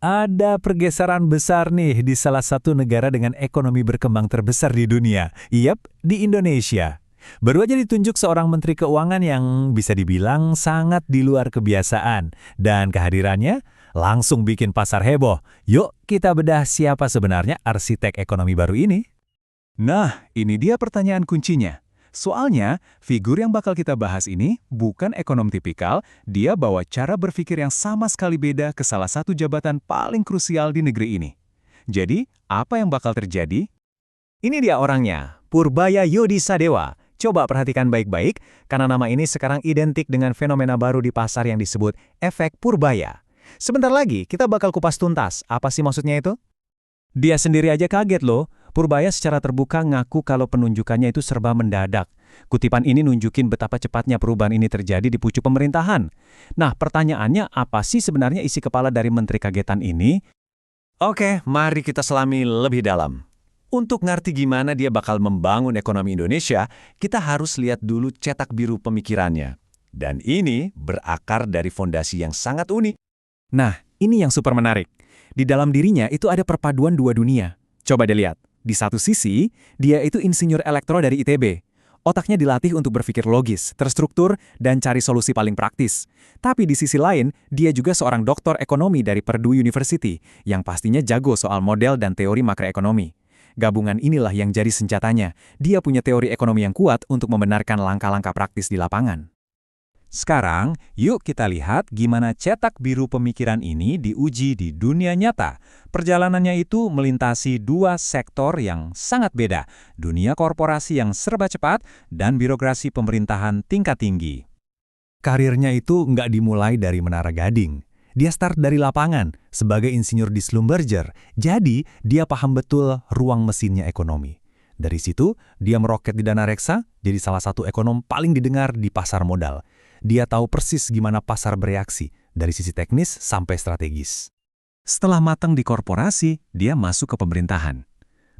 Ada pergeseran besar nih di salah satu negara dengan ekonomi berkembang terbesar di dunia. Yap, di Indonesia. Baru aja ditunjuk seorang menteri keuangan yang bisa dibilang sangat di luar kebiasaan. Dan kehadirannya langsung bikin pasar heboh. Yuk kita bedah siapa sebenarnya arsitek ekonomi baru ini. Nah, ini dia pertanyaan kuncinya. Soalnya, figur yang bakal kita bahas ini bukan ekonom tipikal, dia bawa cara berpikir yang sama sekali beda ke salah satu jabatan paling krusial di negeri ini. Jadi, apa yang bakal terjadi? Ini dia orangnya, Purbaya Yodisadewa. Coba perhatikan baik-baik, karena nama ini sekarang identik dengan fenomena baru di pasar yang disebut efek Purbaya. Sebentar lagi, kita bakal kupas tuntas. Apa sih maksudnya itu? Dia sendiri aja kaget loh. Purbaya secara terbuka ngaku kalau penunjukannya itu serba mendadak. Kutipan ini nunjukin betapa cepatnya perubahan ini terjadi di pucuk pemerintahan. Nah, pertanyaannya apa sih sebenarnya isi kepala dari Menteri Kagetan ini? Oke, mari kita selami lebih dalam. Untuk ngerti gimana dia bakal membangun ekonomi Indonesia, kita harus lihat dulu cetak biru pemikirannya. Dan ini berakar dari fondasi yang sangat unik. Nah, ini yang super menarik. Di dalam dirinya itu ada perpaduan dua dunia. Coba dilihat. Di satu sisi, dia itu insinyur elektro dari ITB. Otaknya dilatih untuk berpikir logis, terstruktur, dan cari solusi paling praktis. Tapi di sisi lain, dia juga seorang doktor ekonomi dari Purdue University, yang pastinya jago soal model dan teori makroekonomi. Gabungan inilah yang jadi senjatanya. Dia punya teori ekonomi yang kuat untuk membenarkan langkah-langkah praktis di lapangan. Sekarang, yuk kita lihat gimana cetak biru pemikiran ini diuji di dunia nyata. Perjalanannya itu melintasi dua sektor yang sangat beda, dunia korporasi yang serba cepat dan birokrasi pemerintahan tingkat tinggi. Karirnya itu nggak dimulai dari Menara Gading. Dia start dari lapangan sebagai insinyur di Schlumberger, jadi dia paham betul ruang mesinnya ekonomi. Dari situ, dia meroket di Dana Reksa, jadi salah satu ekonom paling didengar di pasar modal. Dia tahu persis gimana pasar bereaksi, dari sisi teknis sampai strategis. Setelah matang di korporasi, dia masuk ke pemerintahan.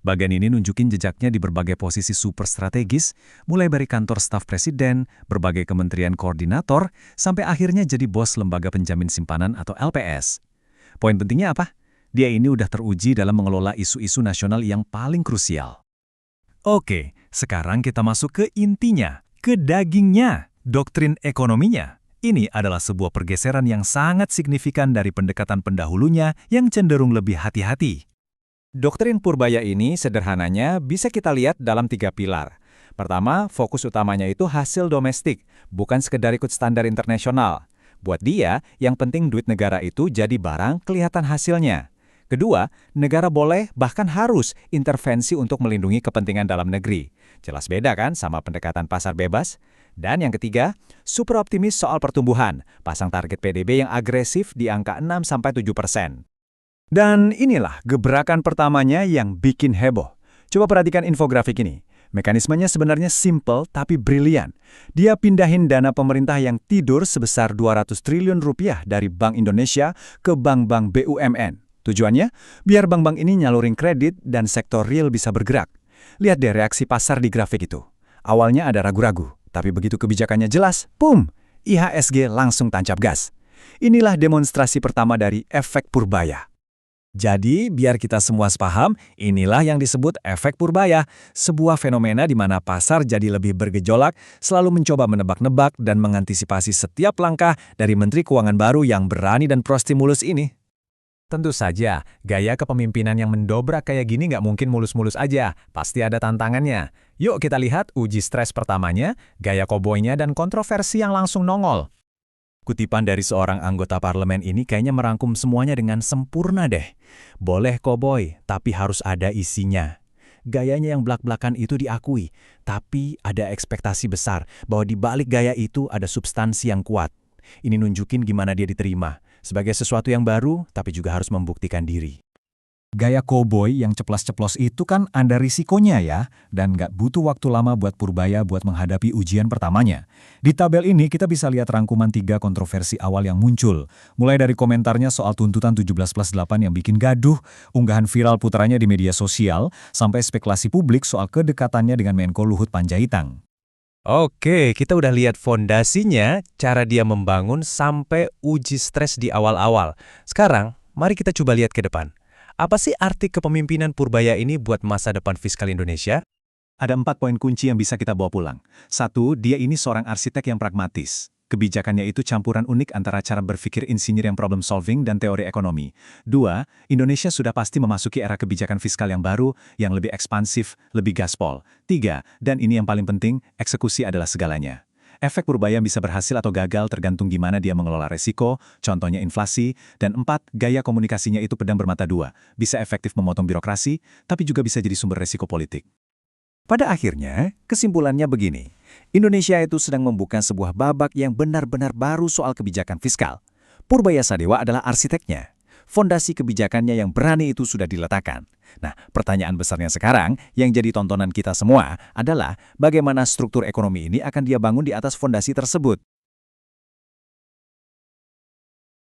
Bagian ini nunjukin jejaknya di berbagai posisi super strategis, mulai dari kantor staf presiden, berbagai kementerian koordinator, sampai akhirnya jadi bos lembaga penjamin simpanan atau LPS. Poin pentingnya apa? Dia ini udah teruji dalam mengelola isu-isu nasional yang paling krusial. Oke, sekarang kita masuk ke intinya, ke dagingnya. Doktrin ekonominya. Ini adalah sebuah pergeseran yang sangat signifikan dari pendekatan pendahulunya yang cenderung lebih hati-hati. Doktrin Purbaya ini sederhananya bisa kita lihat dalam 3 pilar. Pertama, fokus utamanya itu hasil domestik, bukan sekedar ikut standar internasional. Buat dia, yang penting duit negara itu jadi barang kelihatan hasilnya. Kedua, negara boleh bahkan harus intervensi untuk melindungi kepentingan dalam negeri. Jelas beda kan sama pendekatan pasar bebas? Dan yang ketiga, super optimis soal pertumbuhan, pasang target PDB yang agresif di angka 6-7%. Dan inilah gebrakan pertamanya yang bikin heboh. Coba perhatikan infografik ini. Mekanismenya sebenarnya simple tapi brilian. Dia pindahin dana pemerintah yang tidur sebesar 200 triliun rupiah dari Bank Indonesia ke bank-bank BUMN. Tujuannya, biar bank-bank ini nyalurin kredit dan sektor real bisa bergerak. Lihat deh reaksi pasar di grafik itu. Awalnya ada ragu-ragu. Tapi begitu kebijakannya jelas, boom, IHSG langsung tancap gas. Inilah demonstrasi pertama dari efek Purbaya. Jadi, biar kita semua sepaham, inilah yang disebut efek Purbaya, sebuah fenomena di mana pasar jadi lebih bergejolak, selalu mencoba menebak-nebak dan mengantisipasi setiap langkah dari Menteri Keuangan baru yang berani dan pro-stimulus ini. Tentu saja, gaya kepemimpinan yang mendobrak kayak gini nggak mungkin mulus-mulus aja, pasti ada tantangannya. Yuk kita lihat uji stres pertamanya, gaya koboynya dan kontroversi yang langsung nongol. Kutipan dari seorang anggota parlemen ini kayaknya merangkum semuanya dengan sempurna deh. Boleh koboy, tapi harus ada isinya. Gayanya yang blak-blakan itu diakui, tapi ada ekspektasi besar bahwa di balik gaya itu ada substansi yang kuat. Ini nunjukin gimana dia diterima, sebagai sesuatu yang baru, tapi juga harus membuktikan diri. Gaya koboi yang ceplas-ceplos itu kan ada risikonya ya, dan nggak butuh waktu lama buat Purbaya buat menghadapi ujian pertamanya. Di tabel ini kita bisa lihat rangkuman 3 kontroversi awal yang muncul, mulai dari komentarnya soal tuntutan 17+8 yang bikin gaduh, unggahan viral putranya di media sosial, sampai spekulasi publik soal kedekatannya dengan Menko Luhut Panjaitan. Oke, kita udah lihat fondasinya, cara dia membangun sampai uji stres di awal-awal. Sekarang, mari kita coba lihat ke depan. Apa sih arti kepemimpinan Purbaya ini buat masa depan fiskal Indonesia? Ada 4 poin kunci yang bisa kita bawa pulang. 1, dia ini seorang arsitek yang pragmatis. Kebijakannya itu campuran unik antara cara berpikir insinyur yang problem solving dan teori ekonomi. 2, Indonesia sudah pasti memasuki era kebijakan fiskal yang baru, yang lebih ekspansif, lebih gaspol. 3, dan ini yang paling penting, eksekusi adalah segalanya. Efek Purbaya bisa berhasil atau gagal tergantung gimana dia mengelola resiko, contohnya inflasi. Dan 4, gaya komunikasinya itu pedang bermata dua. Bisa efektif memotong birokrasi, tapi juga bisa jadi sumber resiko politik. Pada akhirnya, kesimpulannya begini. Indonesia itu sedang membuka sebuah babak yang benar-benar baru soal kebijakan fiskal. Purbaya Sadewa adalah arsiteknya. Fondasi kebijakannya yang berani itu sudah diletakkan. Nah, pertanyaan besarnya sekarang yang jadi tontonan kita semua adalah bagaimana struktur ekonomi ini akan dia bangun di atas fondasi tersebut.